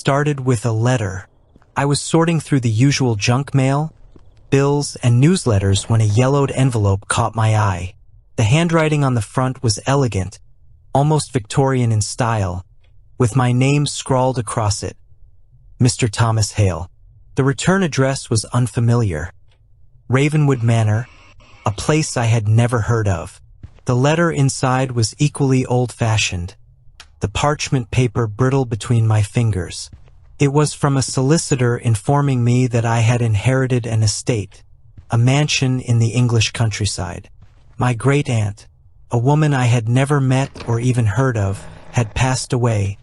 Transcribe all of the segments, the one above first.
started with a letter. I was sorting through the usual junk mail, bills, and newsletters when a yellowed envelope caught my eye. The handwriting on the front was elegant, almost Victorian in style, with my name scrawled across it, Mr. Thomas Hale. The return address was unfamiliar. Ravenwood Manor, a place I had never heard of. The letter inside was equally old-fashioned, the parchment paper brittle between my fingers. It was from a solicitor informing me that I had inherited an estate, a mansion in the English countryside. My great-aunt, a woman I had never met or even heard of, had passed away,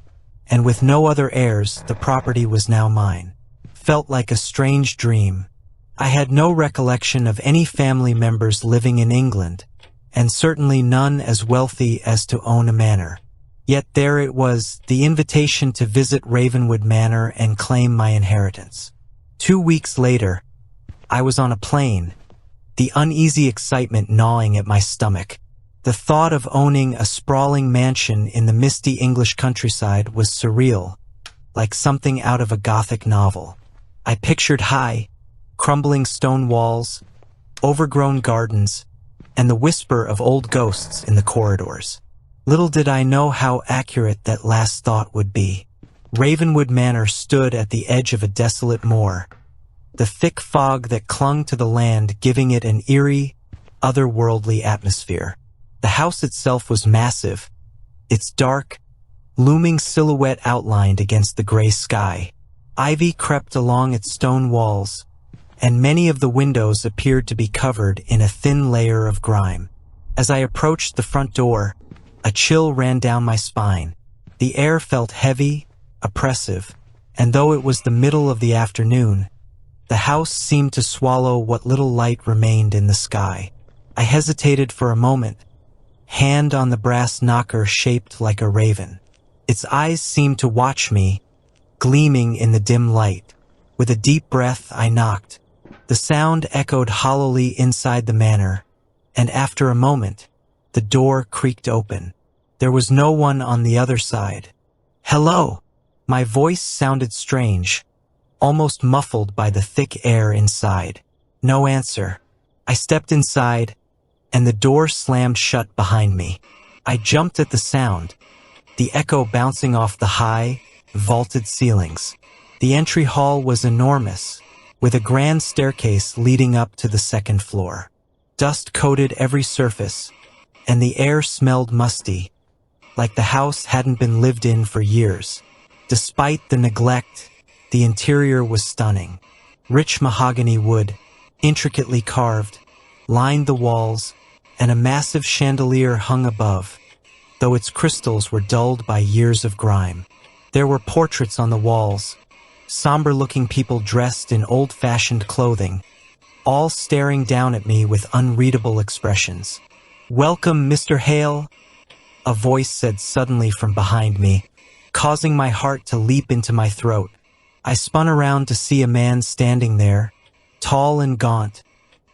and with no other heirs, the property was now mine. Felt like a strange dream. I had no recollection of any family members living in England, and certainly none as wealthy as to own a manor. Yet there it was, the invitation to visit Ravenwood Manor and claim my inheritance. 2 weeks later, I was on a plane, the uneasy excitement gnawing at my stomach. The thought of owning a sprawling mansion in the misty English countryside was surreal, like something out of a Gothic novel. I pictured high, crumbling stone walls, overgrown gardens, and the whisper of old ghosts in the corridors. Little did I know how accurate that last thought would be. Ravenwood Manor stood at the edge of a desolate moor, the thick fog that clung to the land giving it an eerie, otherworldly atmosphere. The house itself was massive, its dark, looming silhouette outlined against the gray sky. Ivy crept along its stone walls, and many of the windows appeared to be covered in a thin layer of grime. As I approached the front door, a chill ran down my spine. The air felt heavy, oppressive, and though it was the middle of the afternoon, the house seemed to swallow what little light remained in the sky. I hesitated for a moment, hand on the brass knocker shaped like a raven. Its eyes seemed to watch me, gleaming in the dim light. With a deep breath, I knocked. The sound echoed hollowly inside the manor, and after a moment, the door creaked open. There was no one on the other side. "Hello!" My voice sounded strange, almost muffled by the thick air inside. No answer. I stepped inside, and the door slammed shut behind me. I jumped at the sound, the echo bouncing off the high, vaulted ceilings. The entry hall was enormous, with a grand staircase leading up to the second floor. Dust coated every surface, and the air smelled musty, like the house hadn't been lived in for years. Despite the neglect, the interior was stunning. Rich mahogany wood, intricately carved, lined the walls, and a massive chandelier hung above, though its crystals were dulled by years of grime. There were portraits on the walls, somber-looking people dressed in old-fashioned clothing, all staring down at me with unreadable expressions. "Welcome, Mr. Hale," a voice said suddenly from behind me, causing my heart to leap into my throat. I spun around to see a man standing there, tall and gaunt,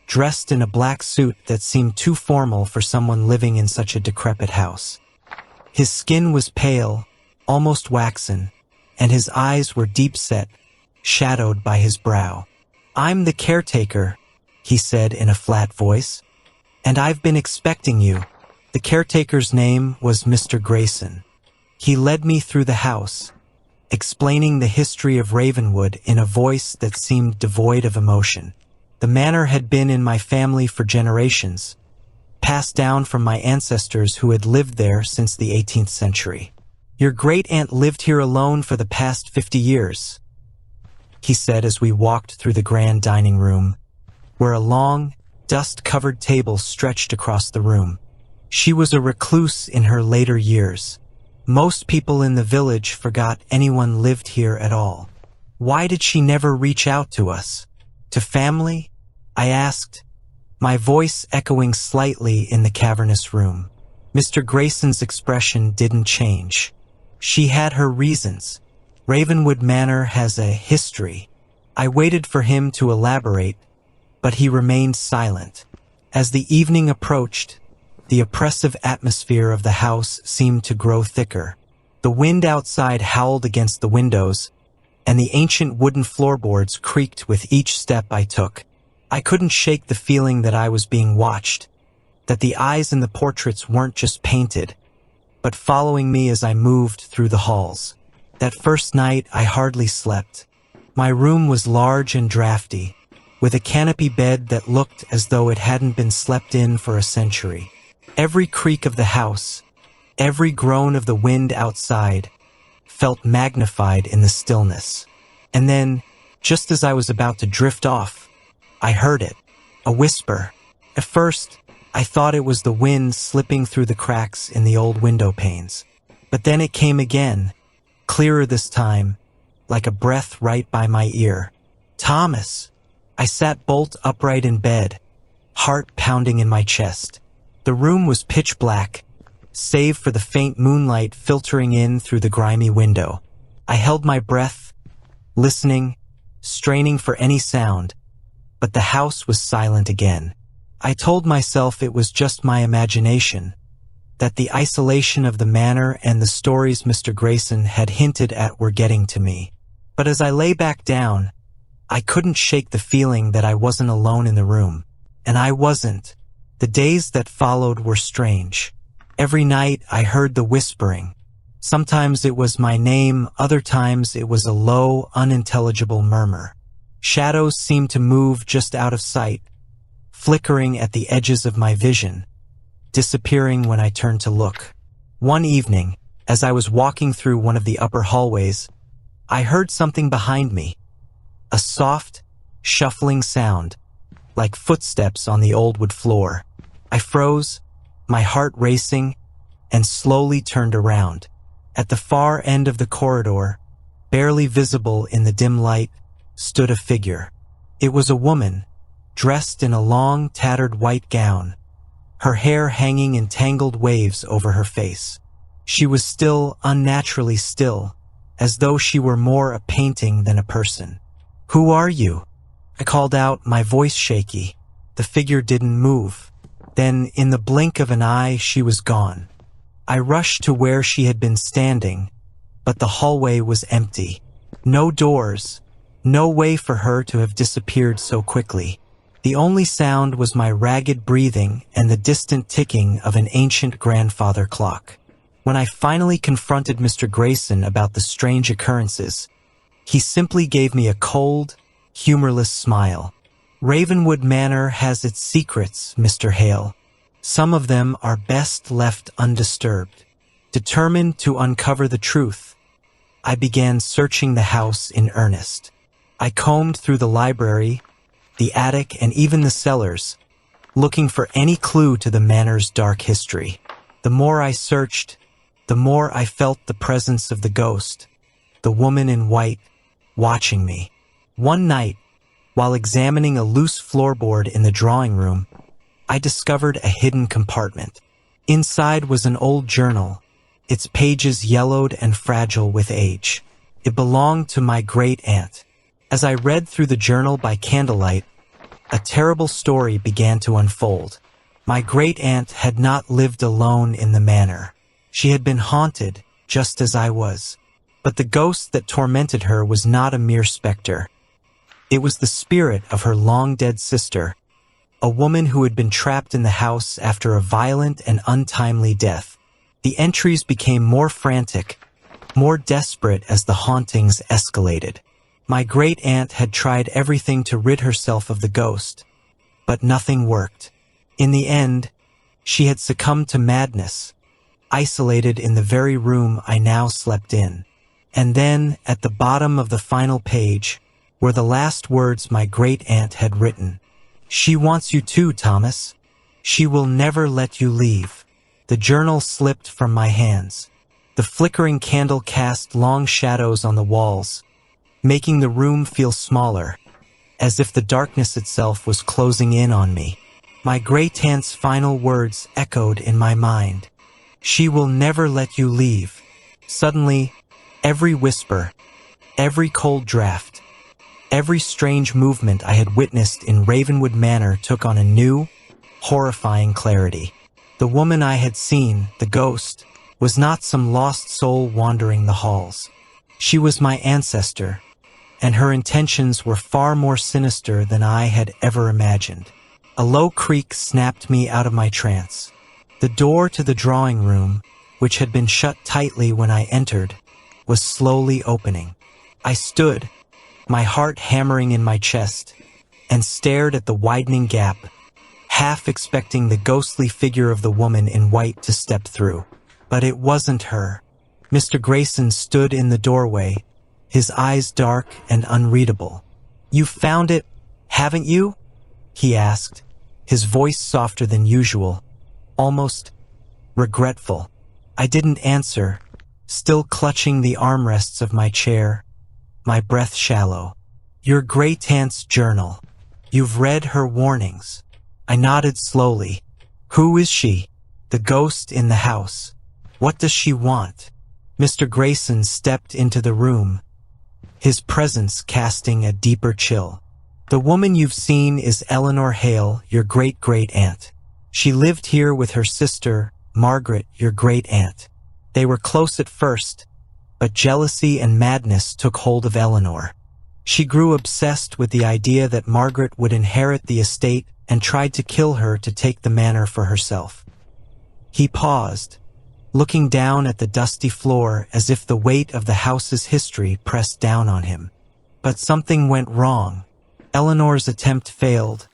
dressed in a black suit that seemed too formal for someone living in such a decrepit house. His skin was pale, almost waxen, and his eyes were deep-set, shadowed by his brow. "I'm the caretaker," he said in a flat voice, "and I've been expecting you." The caretaker's name was Mr. Grayson. He led me through the house, explaining the history of Ravenwood in a voice that seemed devoid of emotion. The manor had been in my family for generations, passed down from my ancestors who had lived there since the 18th century. "Your great-aunt lived here alone for the past 50 years, he said as we walked through the grand dining room, where a long, dust-covered table stretched across the room. She was a recluse in her later years. Most people in the village forgot anyone lived here at all. Why did she never reach out to us? To family?" I asked, my voice echoing slightly in the cavernous room. Mr. Grayson's expression didn't change. "She had her reasons. Ravenwood Manor has a history." I waited for him to elaborate, but he remained silent. As the evening approached, the oppressive atmosphere of the house seemed to grow thicker. The wind outside howled against the windows, and the ancient wooden floorboards creaked with each step I took. I couldn't shake the feeling that I was being watched, that the eyes in the portraits weren't just painted, but following me as I moved through the halls. That first night, I hardly slept. My room was large and drafty, with a canopy bed that looked as though it hadn't been slept in for a century. Every creak of the house, every groan of the wind outside, felt magnified in the stillness. And then, just as I was about to drift off, I heard it, a whisper. At first, I thought it was the wind slipping through the cracks in the old window panes. But then it came again, clearer this time, like a breath right by my ear. Thomas! I sat bolt upright in bed, heart pounding in my chest. The room was pitch black, save for the faint moonlight filtering in through the grimy window. I held my breath, listening, straining for any sound, but the house was silent again. I told myself it was just my imagination, that the isolation of the manor and the stories Mr. Grayson had hinted at were getting to me. But as I lay back down, I couldn't shake the feeling that I wasn't alone in the room. And I wasn't. The days that followed were strange. Every night I heard the whispering. Sometimes it was my name, other times it was a low, unintelligible murmur. Shadows seemed to move just out of sight, flickering at the edges of my vision, disappearing when I turned to look. One evening, as I was walking through one of the upper hallways, I heard something behind me. A soft, shuffling sound, like footsteps on the old wood floor. I froze, my heart racing, and slowly turned around. At the far end of the corridor, barely visible in the dim light, stood a figure. It was a woman, dressed in a long, tattered white gown, her hair hanging in tangled waves over her face. She was still, unnaturally still, as though she were more a painting than a person. "Who are you?" I called out, my voice shaky. The figure didn't move. Then, in the blink of an eye, she was gone. I rushed to where she had been standing, but the hallway was empty. No doors, no way for her to have disappeared so quickly. The only sound was my ragged breathing and the distant ticking of an ancient grandfather clock. When I finally confronted Mr. Grayson about the strange occurrences, he simply gave me a cold, humorless smile. "Ravenwood Manor has its secrets, Mr. Hale. Some of them are best left undisturbed." Determined to uncover the truth, I began searching the house in earnest. I combed through the library, the attic, and even the cellars, looking for any clue to the manor's dark history. The more I searched, the more I felt the presence of the ghost, the woman in white, watching me. One night, while examining a loose floorboard in the drawing room, I discovered a hidden compartment. Inside was an old journal, its pages yellowed and fragile with age. It belonged to my great-aunt. As I read through the journal by candlelight, a terrible story began to unfold. My great-aunt had not lived alone in the manor. She had been haunted, just as I was. But the ghost that tormented her was not a mere specter. It was the spirit of her long-dead sister, a woman who had been trapped in the house after a violent and untimely death. The entries became more frantic, more desperate as the hauntings escalated. My great-aunt had tried everything to rid herself of the ghost, but nothing worked. In the end, she had succumbed to madness, isolated in the very room I now slept in. And then, at the bottom of the final page, were the last words my great-aunt had written. "She wants you too, Thomas. She will never let you leave." The journal slipped from my hands. The flickering candle cast long shadows on the walls, making the room feel smaller, as if the darkness itself was closing in on me. My great-aunt's final words echoed in my mind. "She will never let you leave." Suddenly, every whisper, every cold draft, every strange movement I had witnessed in Ravenwood Manor took on a new, horrifying clarity. The woman I had seen, the ghost, was not some lost soul wandering the halls. She was my ancestor, and her intentions were far more sinister than I had ever imagined. A low creak snapped me out of my trance. The door to the drawing room, which had been shut tightly when I entered, was slowly opening. I stood, my heart hammering in my chest, and stared at the widening gap, half expecting the ghostly figure of the woman in white to step through. But it wasn't her. Mr. Grayson stood in the doorway, his eyes dark and unreadable. "You've found it, haven't you?" he asked, his voice softer than usual, almost regretful. I didn't answer, still clutching the armrests of my chair, my breath shallow. "Your great-aunt's journal. You've read her warnings." I nodded slowly. "Who is she? The ghost in the house. What does she want?" Mr. Grayson stepped into the room, his presence casting a deeper chill. "The woman you've seen is Eleanor Hale, your great-great-aunt. She lived here with her sister, Margaret, your great-aunt. They were close at first, but jealousy and madness took hold of Eleanor. She grew obsessed with the idea that Margaret would inherit the estate and tried to kill her to take the manor for herself." He paused, looking down at the dusty floor as if the weight of the house's history pressed down on him. But something went wrong. Eleanor's attempt failed,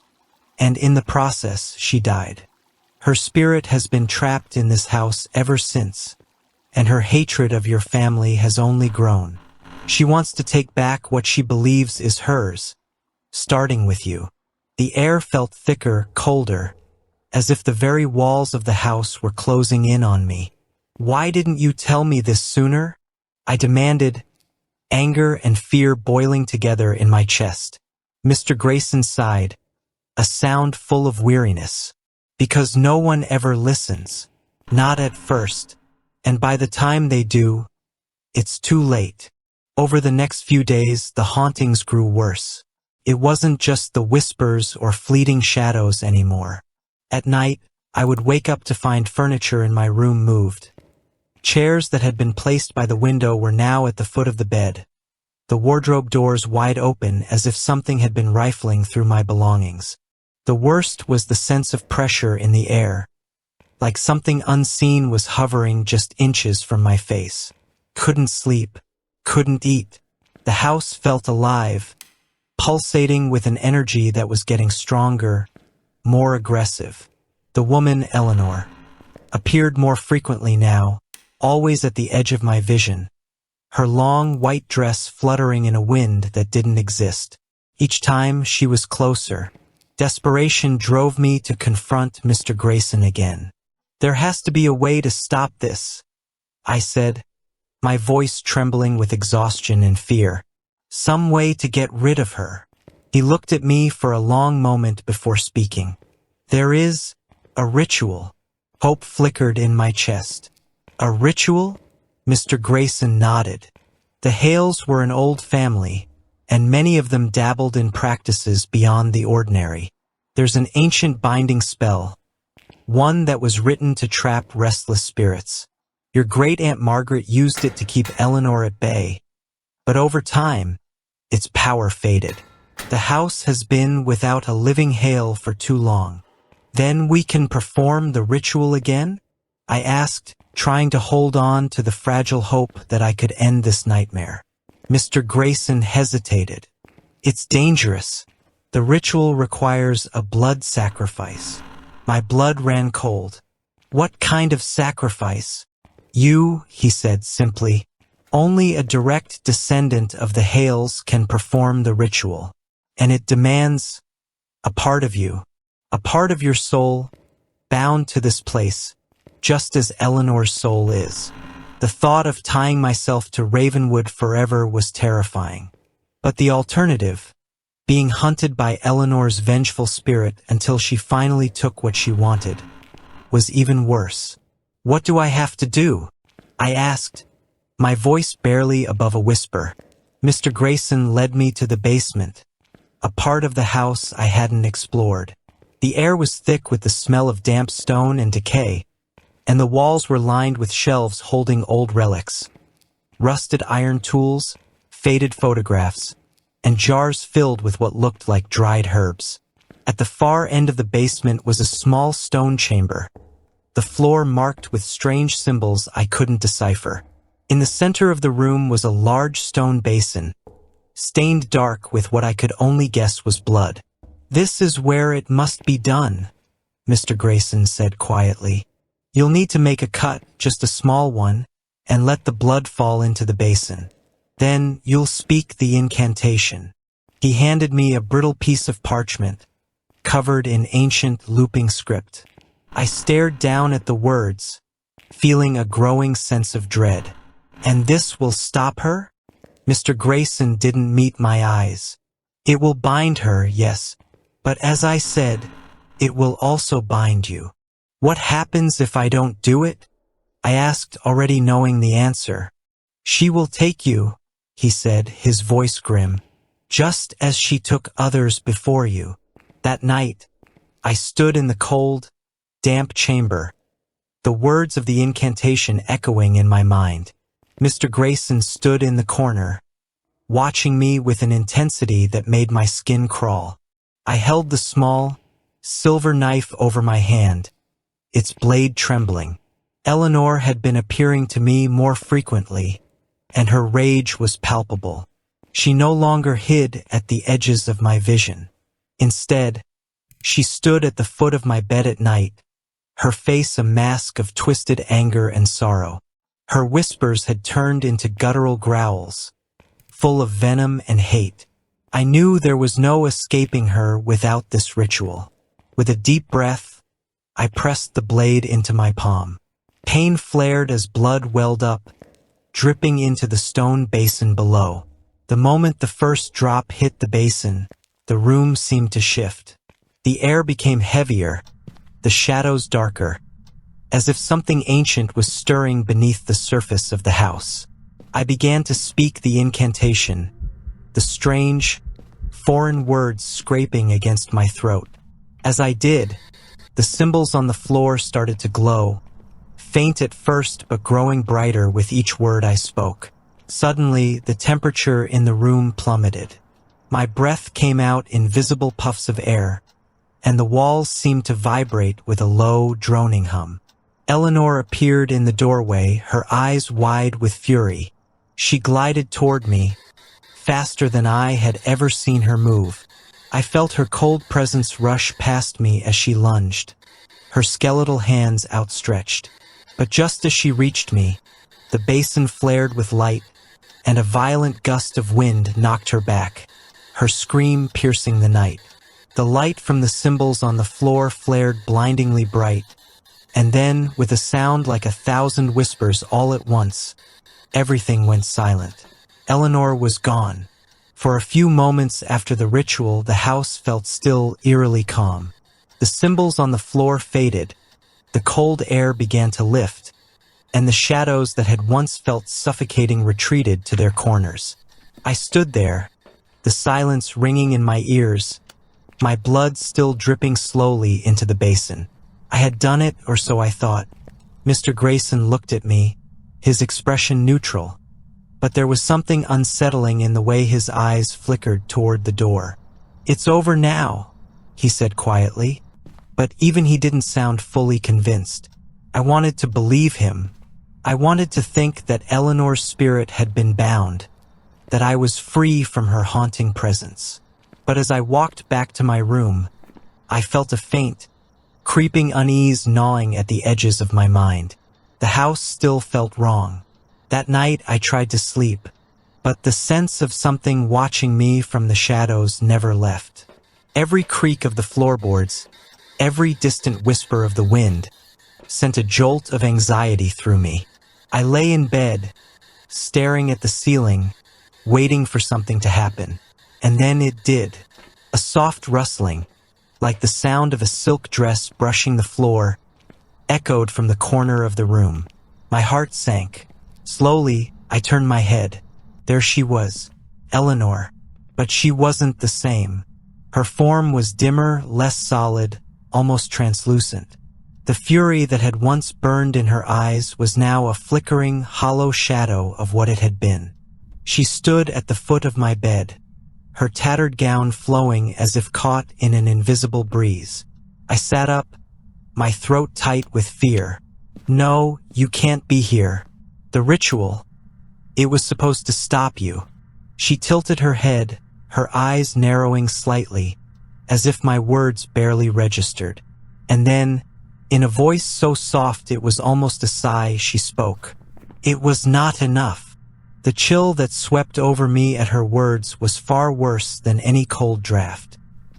and in the process she died. Her spirit has been trapped in this house ever since, and her hatred of your family has only grown. She wants to take back what she believes is hers, starting with you. The air felt thicker, colder, as if the very walls of the house were closing in on me. "Why didn't you tell me this sooner?" I demanded, anger and fear boiling together in my chest. Mr. Grayson sighed, a sound full of weariness. "Because no one ever listens. Not at first. And by the time they do, it's too late." Over the next few days, the hauntings grew worse. It wasn't just the whispers or fleeting shadows anymore. At night, I would wake up to find furniture in my room moved. Chairs that had been placed by the window were now at the foot of the bed, the wardrobe doors wide open as if something had been rifling through my belongings. The worst was the sense of pressure in the air, like something unseen was hovering just inches from my face. Couldn't sleep, couldn't eat. The house felt alive, pulsating with an energy that was getting stronger, more aggressive. The woman, Eleanor, appeared more frequently now, always at the edge of my vision, her long white dress fluttering in a wind that didn't exist. Each time she was closer, desperation drove me to confront Mr. Grayson again. "There has to be a way to stop this," I said, my voice trembling with exhaustion and fear. "Some way to get rid of her." He looked at me for a long moment before speaking. "There is a ritual." Hope flickered in my chest. "A ritual?" Mr. Grayson nodded. The Hales were an old family, and many of them dabbled in practices beyond the ordinary. There's an ancient binding spell, one that was written to trap restless spirits. Your great-aunt Margaret used it to keep Eleanor at bay, but over time, its power faded. The house has been without a living Hale for too long. "Then we can perform the ritual again?" I asked, trying to hold on to the fragile hope that I could end this nightmare. Mr. Grayson hesitated. "It's dangerous. The ritual requires a blood sacrifice." My blood ran cold. "What kind of sacrifice?" "You," he said simply. "Only a direct descendant of the Hales can perform the ritual. And it demands a part of you, a part of your soul, bound to this place, just as Eleanor's soul is." The thought of tying myself to Ravenwood forever was terrifying. But the alternative, being hunted by Eleanor's vengeful spirit until she finally took what she wanted, was even worse. "What do I have to do?" I asked, my voice barely above a whisper. Mr. Grayson led me to the basement, a part of the house I hadn't explored. The air was thick with the smell of damp stone and decay, and the walls were lined with shelves holding old relics, rusted iron tools, faded photographs, and jars filled with what looked like dried herbs. At the far end of the basement was a small stone chamber, the floor marked with strange symbols I couldn't decipher. In the center of the room was a large stone basin, stained dark with what I could only guess was blood. "This is where it must be done," Mr. Grayson said quietly. "You'll need to make a cut, just a small one, and let the blood fall into the basin. Then you'll speak the incantation." He handed me a brittle piece of parchment, covered in ancient looping script. I stared down at the words, feeling a growing sense of dread. "And this will stop her?" Mr. Grayson didn't meet my eyes. "It will bind her, yes, but as I said, it will also bind you." "What happens if I don't do it?" I asked, already knowing the answer. "She will take you," he said, his voice grim, "just as she took others before you." That night, I stood in the cold, damp chamber, the words of the incantation echoing in my mind. Mr. Grayson stood in the corner, watching me with an intensity that made my skin crawl. I held the small, silver knife over my hand, its blade trembling. Eleanor had been appearing to me more frequently, and her rage was palpable. She no longer hid at the edges of my vision. Instead, she stood at the foot of my bed at night, her face a mask of twisted anger and sorrow. Her whispers had turned into guttural growls, full of venom and hate. I knew there was no escaping her without this ritual. With a deep breath, I pressed the blade into my palm. Pain flared as blood welled up, dripping into the stone basin below. The moment the first drop hit the basin, the room seemed to shift. The air became heavier, the shadows darker, as if something ancient was stirring beneath the surface of the house. I began to speak the incantation, the strange, foreign words scraping against my throat. As I did, the symbols on the floor started to glow, faint at first but growing brighter with each word I spoke. Suddenly, the temperature in the room plummeted. My breath came out in visible puffs of air, and the walls seemed to vibrate with a low, droning hum. Eleanor appeared in the doorway, her eyes wide with fury. She glided toward me, faster than I had ever seen her move. I felt her cold presence rush past me as she lunged, her skeletal hands outstretched. But just as she reached me, the basin flared with light, and a violent gust of wind knocked her back, her scream piercing the night. The light from the symbols on the floor flared blindingly bright, and then, with a sound like 1,000 whispers all at once, everything went silent. Eleanor was gone. For a few moments after the ritual, the house felt still, eerily calm. The symbols on the floor faded, the cold air began to lift, and the shadows that had once felt suffocating retreated to their corners. I stood there, the silence ringing in my ears, my blood still dripping slowly into the basin. I had done it, or so I thought. Mr. Grayson looked at me, his expression neutral, but there was something unsettling in the way his eyes flickered toward the door. "It's over now," he said quietly, but even he didn't sound fully convinced. I wanted to believe him. I wanted to think that Eleanor's spirit had been bound, that I was free from her haunting presence. But as I walked back to my room, I felt a faint, creeping unease gnawing at the edges of my mind. The house still felt wrong. That night I tried to sleep, but the sense of something watching me from the shadows never left. Every creak of the floorboards, every distant whisper of the wind, sent a jolt of anxiety through me. I lay in bed, staring at the ceiling, waiting for something to happen. And then it did. A soft rustling, like the sound of a silk dress brushing the floor, echoed from the corner of the room. My heart sank. Slowly, I turned my head. There she was, Eleanor. But she wasn't the same. Her form was dimmer, less solid, almost translucent. The fury that had once burned in her eyes was now a flickering, hollow shadow of what it had been. She stood at the foot of my bed, her tattered gown flowing as if caught in an invisible breeze. I sat up, my throat tight with fear. No, you can't be here. The ritual. It was supposed to stop you. She tilted her head, her eyes narrowing slightly, as if my words barely registered. And then, in a voice so soft it was almost a sigh, she spoke. It was not enough. The chill that swept over me at her words was far worse than any cold draft.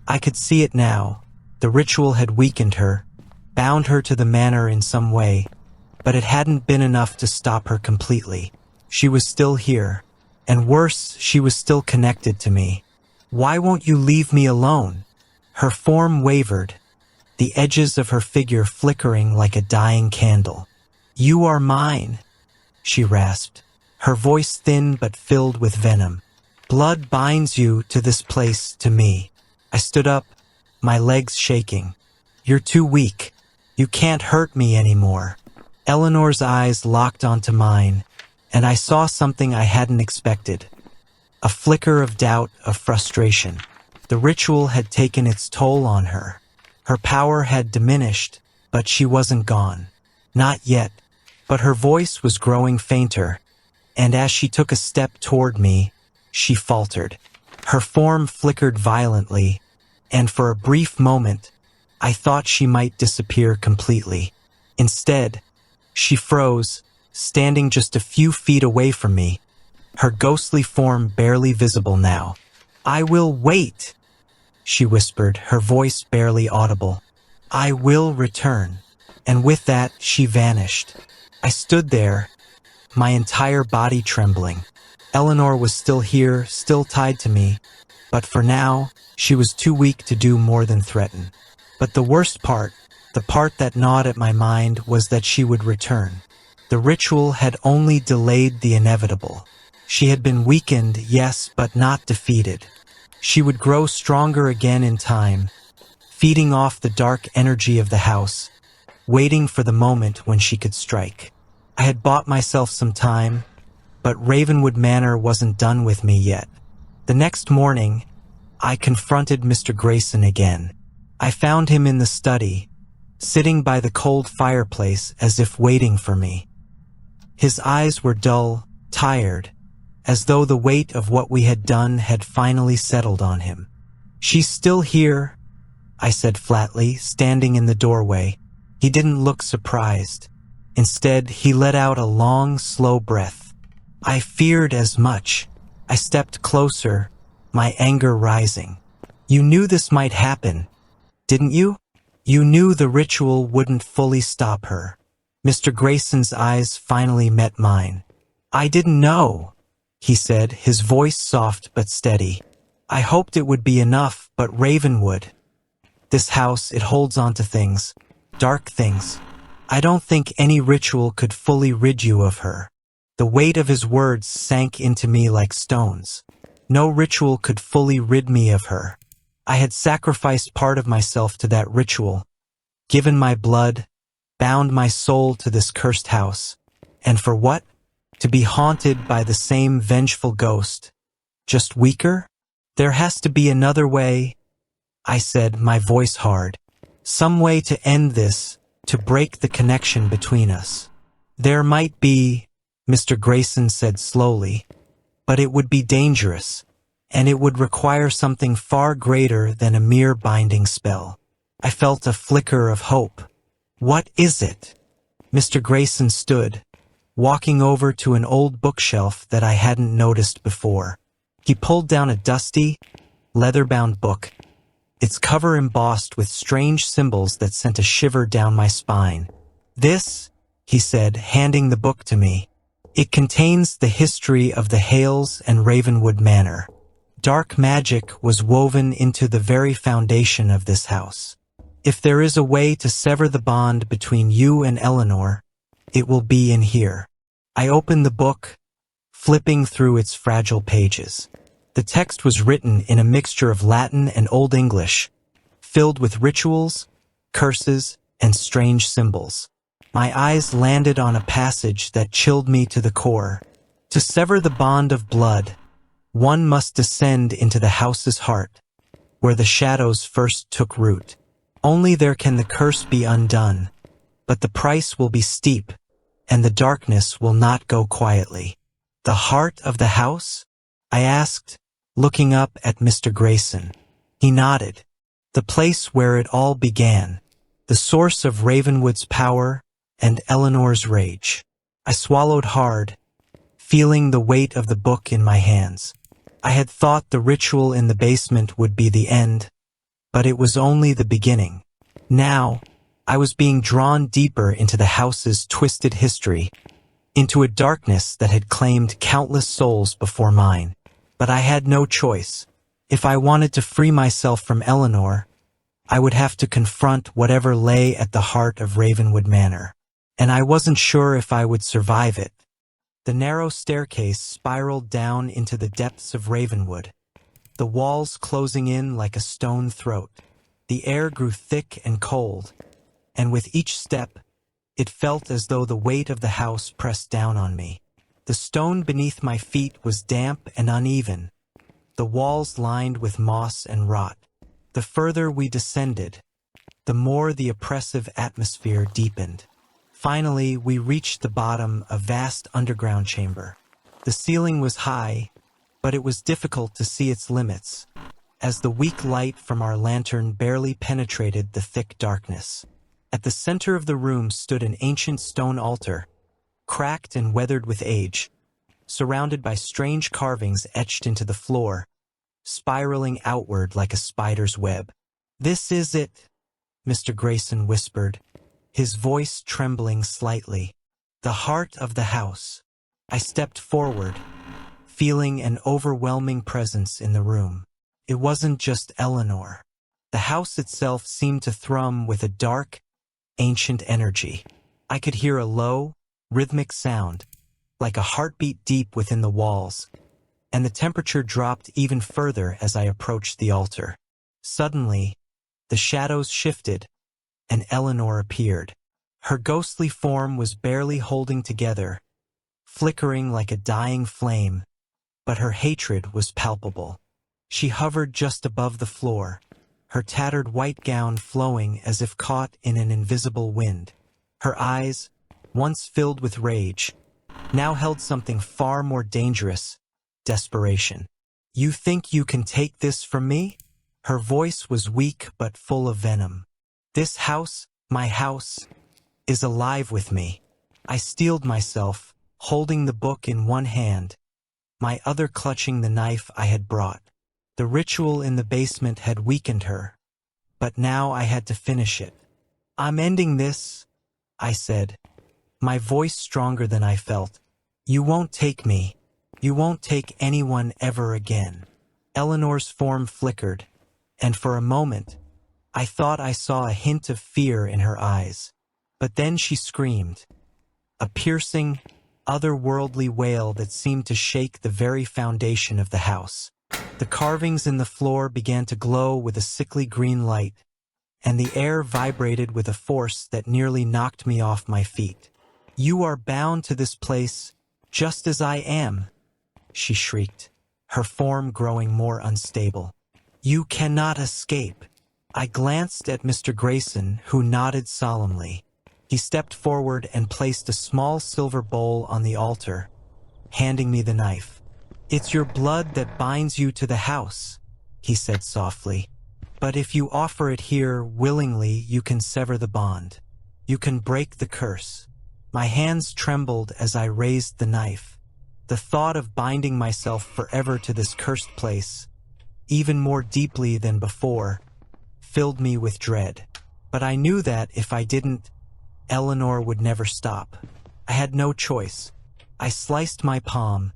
I could see it now. The ritual had weakened her, bound her to the manor in some way, but it hadn't been enough to stop her completely. She was still here, and worse, she was still connected to me. Why won't you leave me alone? Her form wavered, the edges of her figure flickering like a dying candle. You are mine, she rasped, her voice thin but filled with venom. Blood binds you to this place, to me. I stood up, my legs shaking. You're too weak. You can't hurt me anymore. Eleanor's eyes locked onto mine, and I saw something I hadn't expected. A flicker of doubt, of frustration. The ritual had taken its toll on her. Her power had diminished, but she wasn't gone. Not yet, but her voice was growing fainter, and as she took a step toward me, she faltered. Her form flickered violently, and for a brief moment, I thought she might disappear completely. Instead, she froze, standing just a few feet away from me, her ghostly form barely visible now. I will wait, she whispered, her voice barely audible. I will return. And with that, she vanished. I stood there, my entire body trembling. Eleanor was still here, still tied to me, but for now, she was too weak to do more than threaten. But the worst part, the part that gnawed at my mind, was that she would return. The ritual had only delayed the inevitable. She had been weakened, yes, but not defeated. She would grow stronger again in time, feeding off the dark energy of the house, waiting for the moment when she could strike. I had bought myself some time, but Ravenwood Manor wasn't done with me yet. The next morning, I confronted Mr. Grayson again. I found him in the study, sitting by the cold fireplace as if waiting for me. His eyes were dull, tired, as though the weight of what we had done had finally settled on him. She's still here, I said flatly, standing in the doorway. He didn't look surprised. Instead, he let out a long, slow breath. I feared as much. I stepped closer, my anger rising. You knew this might happen, didn't you? You knew the ritual wouldn't fully stop her. Mr. Grayson's eyes finally met mine. I didn't know, he said, his voice soft but steady. I hoped it would be enough, but Ravenwood. This house, it holds on to things, dark things. I don't think any ritual could fully rid you of her. The weight of his words sank into me like stones. No ritual could fully rid me of her. I had sacrificed part of myself to that ritual, given my blood, bound my soul to this cursed house. And for what? To be haunted by the same vengeful ghost. Just weaker? There has to be another way, I said, my voice hard. Some way to end this, to break the connection between us. There might be, Mr. Grayson said slowly, but it would be dangerous, and it would require something far greater than a mere binding spell. I felt a flicker of hope. What is it? Mr. Grayson stood, walking over to an old bookshelf that I hadn't noticed before. He pulled down a dusty, leather-bound book, its cover embossed with strange symbols that sent a shiver down my spine. This, he said, handing the book to me, it contains the history of the Hales and Ravenwood Manor. Dark magic was woven into the very foundation of this house. If there is a way to sever the bond between you and Eleanor, it will be in here. I opened the book, flipping through its fragile pages. The text was written in a mixture of Latin and Old English, filled with rituals, curses, and strange symbols. My eyes landed on a passage that chilled me to the core. To sever the bond of blood, One must descend into the house's heart, where the shadows first took root. Only there can the curse be undone, but the price will be steep, and the darkness will not go quietly. The heart of the house? I asked, looking up at Mr. Grayson. He nodded. The place where it all began, the source of Ravenwood's power and Eleanor's rage. I swallowed hard, feeling the weight of the book in my hands. I had thought the ritual in the basement would be the end, but it was only the beginning. Now, I was being drawn deeper into the house's twisted history, into a darkness that had claimed countless souls before mine. But I had no choice. If I wanted to free myself from Eleanor, I would have to confront whatever lay at the heart of Ravenwood Manor. And I wasn't sure if I would survive it. The narrow staircase spiraled down into the depths of Ravenwood, the walls closing in like a stone throat. The air grew thick and cold, and with each step, it felt as though the weight of the house pressed down on me. The stone beneath my feet was damp and uneven, the walls lined with moss and rot. The further we descended, the more the oppressive atmosphere deepened. Finally, we reached the bottom, a vast underground chamber. The ceiling was high, but it was difficult to see its limits, as the weak light from our lantern barely penetrated the thick darkness. At the center of the room stood an ancient stone altar, cracked and weathered with age, surrounded by strange carvings etched into the floor, spiraling outward like a spider's web. "This is it," Mr. Grayson whispered, his voice trembling slightly. "The heart of the house." I stepped forward, feeling an overwhelming presence in the room. It wasn't just Eleanor. The house itself seemed to thrum with a dark, ancient energy. I could hear a low, rhythmic sound, like a heartbeat deep within the walls, and the temperature dropped even further as I approached the altar. Suddenly, the shadows shifted, and Eleanor appeared. Her ghostly form was barely holding together, flickering like a dying flame, but her hatred was palpable. She hovered just above the floor, her tattered white gown flowing as if caught in an invisible wind. Her eyes, once filled with rage, now held something far more dangerous: desperation. "You think you can take this from me?" Her voice was weak but full of venom. "This house, my house, is alive with me." I steeled myself, holding the book in one hand, my other clutching the knife I had brought. The ritual in the basement had weakened her, but now I had to finish it. "I'm ending this," I said, my voice stronger than I felt. "You won't take me. You won't take anyone ever again." Eleanor's form flickered, and for a moment, I thought I saw a hint of fear in her eyes. But then she screamed, a piercing, otherworldly wail that seemed to shake the very foundation of the house. The carvings in the floor began to glow with a sickly green light, and the air vibrated with a force that nearly knocked me off my feet. "You are bound to this place, just as I am," she shrieked, her form growing more unstable. "You cannot escape." I glanced at Mr. Grayson, who nodded solemnly. He stepped forward and placed a small silver bowl on the altar, handing me the knife. "It's your blood that binds you to the house," he said softly. "But if you offer it here willingly, you can sever the bond. You can break the curse." My hands trembled as I raised the knife. The thought of binding myself forever to this cursed place, even more deeply than before, filled me with dread. But I knew that if I didn't, Eleanor would never stop. I had no choice. I sliced my palm,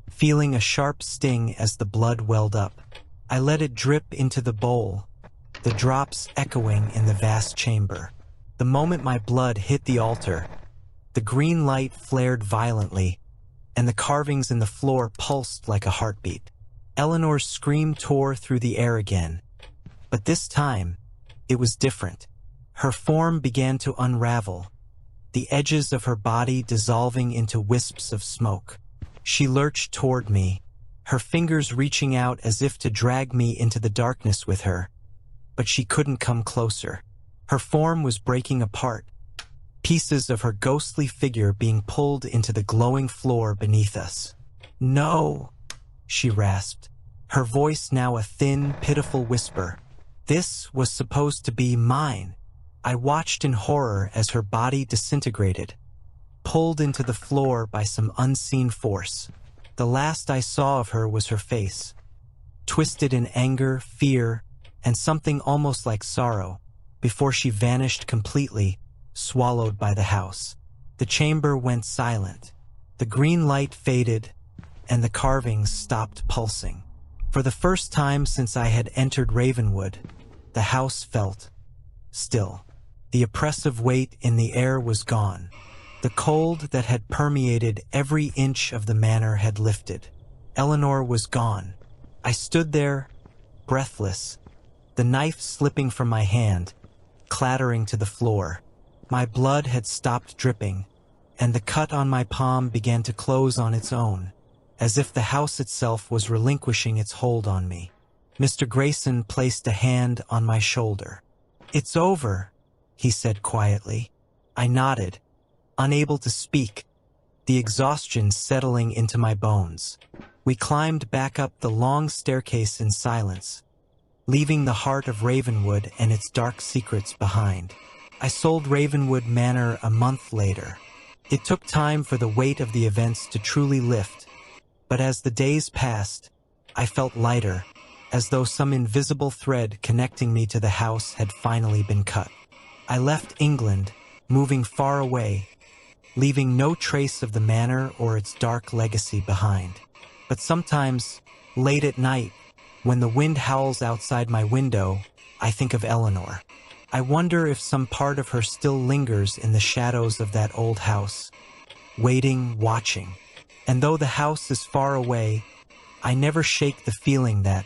feeling a sharp sting as the blood welled up. I let it drip into the bowl, the drops echoing in the vast chamber. The moment my blood hit the altar, the green light flared violently, and the carvings in the floor pulsed like a heartbeat. Eleanor's scream tore through the air again, but this time, it was different. Her form began to unravel, the edges of her body dissolving into wisps of smoke. She lurched toward me, her fingers reaching out as if to drag me into the darkness with her, but she couldn't come closer. Her form was breaking apart, pieces of her ghostly figure being pulled into the glowing floor beneath us. "No," she rasped, her voice now a thin, pitiful whisper. This was supposed to be mine. I watched in horror as her body disintegrated, pulled into the floor by some unseen force. The last I saw of her was her face, twisted in anger, fear, and something almost like sorrow, before she vanished completely, swallowed by the house. The chamber went silent. The green light faded, and the carvings stopped pulsing. For the first time since I had entered Ravenwood, the house felt still. The oppressive weight in the air was gone. The cold that had permeated every inch of the manor had lifted. Eleanor was gone. I stood there, breathless, the knife slipping from my hand, clattering to the floor. My blood had stopped dripping, and the cut on my palm began to close on its own, as if the house itself was relinquishing its hold on me. Mr. Grayson placed a hand on my shoulder. "It's over," he said quietly. I nodded, unable to speak, the exhaustion settling into my bones. We climbed back up the long staircase in silence, leaving the heart of Ravenwood and its dark secrets behind. I sold Ravenwood Manor a month later. It took time for the weight of the events to truly lift, but as the days passed, I felt lighter, as though some invisible thread connecting me to the house had finally been cut. I left England, moving far away, leaving no trace of the manor or its dark legacy behind. But sometimes, late at night, when the wind howls outside my window, I think of Eleanor. I wonder if some part of her still lingers in the shadows of that old house, waiting, watching. And though the house is far away, I never shake the feeling that,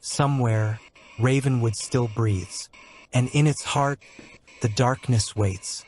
somewhere, Ravenwood still breathes, and in its heart, the darkness waits.